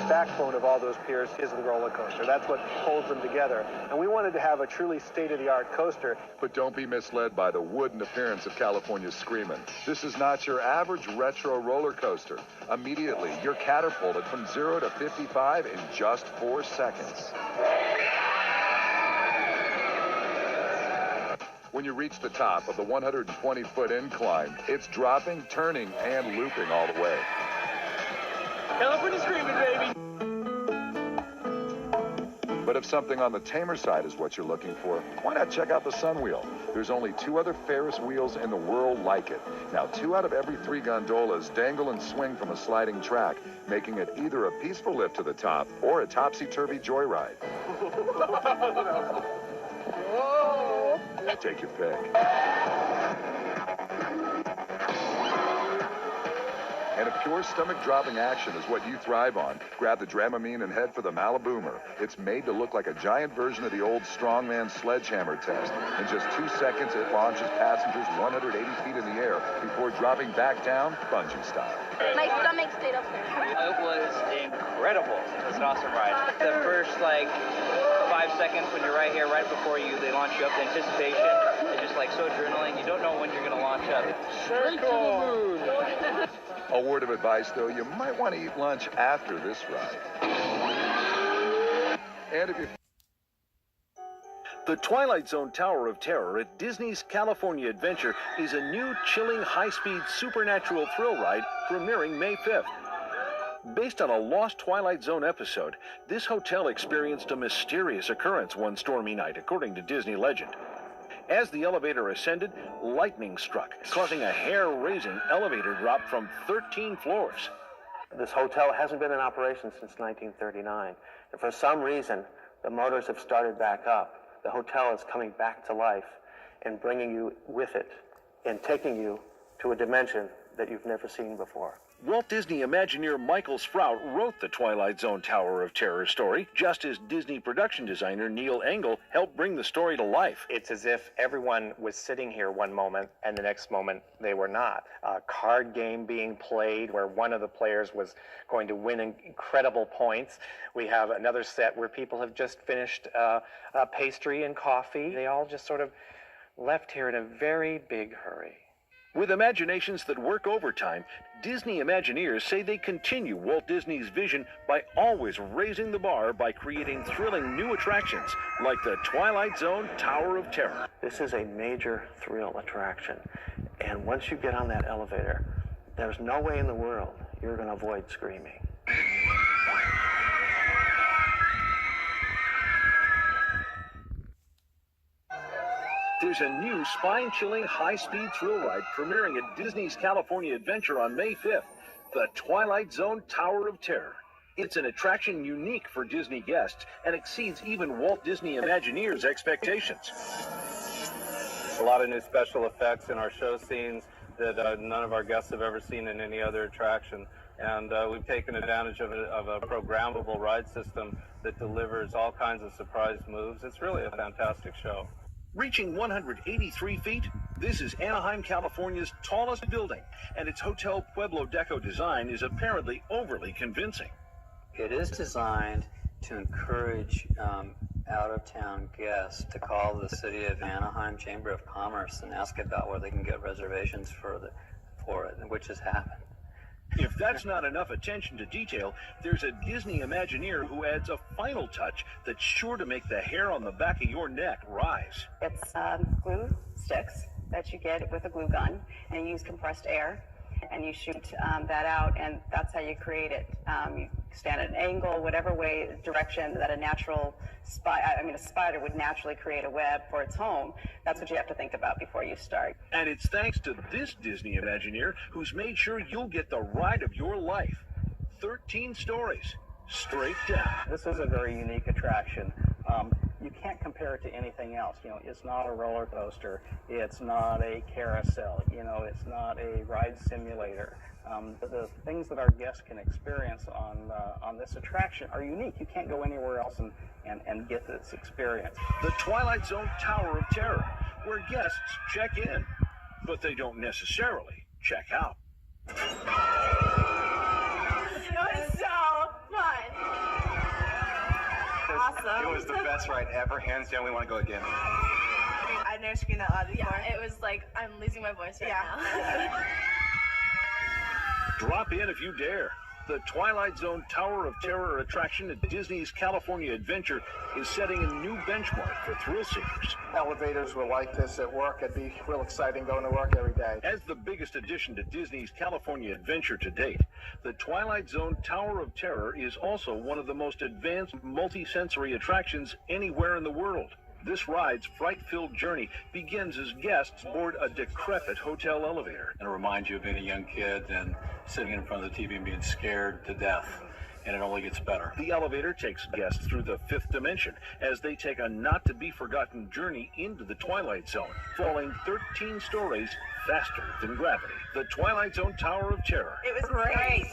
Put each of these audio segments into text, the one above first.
backbone of all those piers is the roller coaster. That's what holds them together. And we wanted to have a truly state-of-the-art coaster. But don't be misled by the wooden appearance of California's Screamin'. This is not your average retro roller coaster. Immediately, you're catapulted from 0 to 55 in just 4 seconds. When you reach the top of the 120-foot incline, it's dropping, turning, and looping all the way. California Screamin', baby! But if something on the tamer side is what you're looking for, why not check out the Sunwheel? There's only 2 other Ferris wheels in the world like it. Now, 2 out of every 3 gondolas dangle and swing from a sliding track, making it either a peaceful lift to the top or a topsy-turvy joyride. Whoa! Take your pick. And if pure stomach-dropping action is what you thrive on, grab the Dramamine and head for the Maliboomer. It's made to look like a giant version of the old strongman sledgehammer test. In just 2 seconds, it launches passengers 180 feet in the air before dropping back down, bungee style. My stomach stayed up there. It was incredible. It was an awesome ride. The first, 5 seconds when you're right here, right before they launch you up, the anticipation is just so adrenaline. You don't know when you're going to launch up. Sure, cool. A word of advice, though, you might want to eat lunch after this ride. And if you... The Twilight Zone Tower of Terror at Disney's California Adventure is a new, chilling, high-speed supernatural thrill ride premiering May 5th. Based on a lost Twilight Zone episode, this hotel experienced a mysterious occurrence one stormy night, according to Disney legend. As the elevator ascended, lightning struck, causing a hair-raising elevator drop from 13 floors. This hotel hasn't been in operation since 1939. And for some reason, the motors have started back up. The hotel is coming back to life and bringing you with it and taking you to a dimension that you've never seen before. Walt Disney Imagineer Michael Sprout wrote the Twilight Zone Tower of Terror story, just as Disney production designer Neil Engel helped bring the story to life. It's as if everyone was sitting here one moment and the next moment they were not. A card game being played where one of the players was going to win incredible points. We have another set where people have just finished pastry and coffee. They all just sort of left here in a very big hurry. With imaginations that work overtime, Disney Imagineers say they continue Walt Disney's vision by always raising the bar by creating thrilling new attractions like the Twilight Zone Tower of Terror. This is a major thrill attraction. And once you get on that elevator, there's no way in the world you're going to avoid screaming. There's a new spine-chilling high-speed thrill ride premiering at Disney's California Adventure on May 5th, the Twilight Zone Tower of Terror. It's an attraction unique for Disney guests and exceeds even Walt Disney Imagineers' expectations. A lot of new special effects in our show scenes that none of our guests have ever seen in any other attraction. And we've taken advantage of a programmable ride system that delivers all kinds of surprise moves. It's really a fantastic show. Reaching 183 feet, this is Anaheim, California's tallest building, and its Hotel Pueblo Deco design is apparently overly convincing. It is designed to encourage out-of-town guests to call the City of Anaheim Chamber of Commerce and ask about where they can get reservations for it, which has happened. If that's not enough attention to detail, there's a Disney Imagineer who adds a final touch that's sure to make the hair on the back of your neck rise. It's glue sticks that you get with a glue gun, and you use compressed air, and you shoot that out, and that's how you create it. You stand at an angle, whatever direction that a spider would naturally create a web for its home. That's what you have to think about before you start. And it's thanks to this Disney Imagineer who's made sure you'll get the ride of your life. 13 stories, straight down. This is a very unique attraction. You can't compare it to anything else. It's not a roller coaster. It's not a carousel. It's not a ride simulator. The things that our guests can experience on this attraction are unique. You can't go anywhere else and get this experience. The Twilight Zone Tower of Terror, where guests check in, but they don't necessarily check out. It was so fun. awesome. It was the best ride ever. Hands down, we want to go again. I've never screamed that loud before. Yeah, it was like, I'm losing my voice right now. Drop in if you dare. The Twilight Zone Tower of Terror attraction at Disney's California Adventure is setting a new benchmark for thrill seekers. Elevators were like this at work. It'd be real exciting going to work every day. As the biggest addition to Disney's California Adventure to date, the Twilight Zone Tower of Terror is also one of the most advanced multi-sensory attractions anywhere in the world. This ride's fright-filled journey begins as guests board a decrepit hotel elevator. And it reminds you of being a young kid and sitting in front of the TV and being scared to death. And it only gets better. The elevator takes guests through the fifth dimension as they take a not-to-be-forgotten journey into the Twilight Zone, falling 13 stories faster than gravity. The Twilight Zone Tower of Terror. It was great.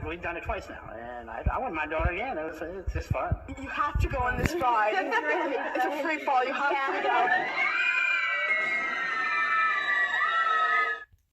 We've done it twice now, and I wouldn't mind doing it again. It's just fun. You have to go on this ride. It's a free fall. You have to go.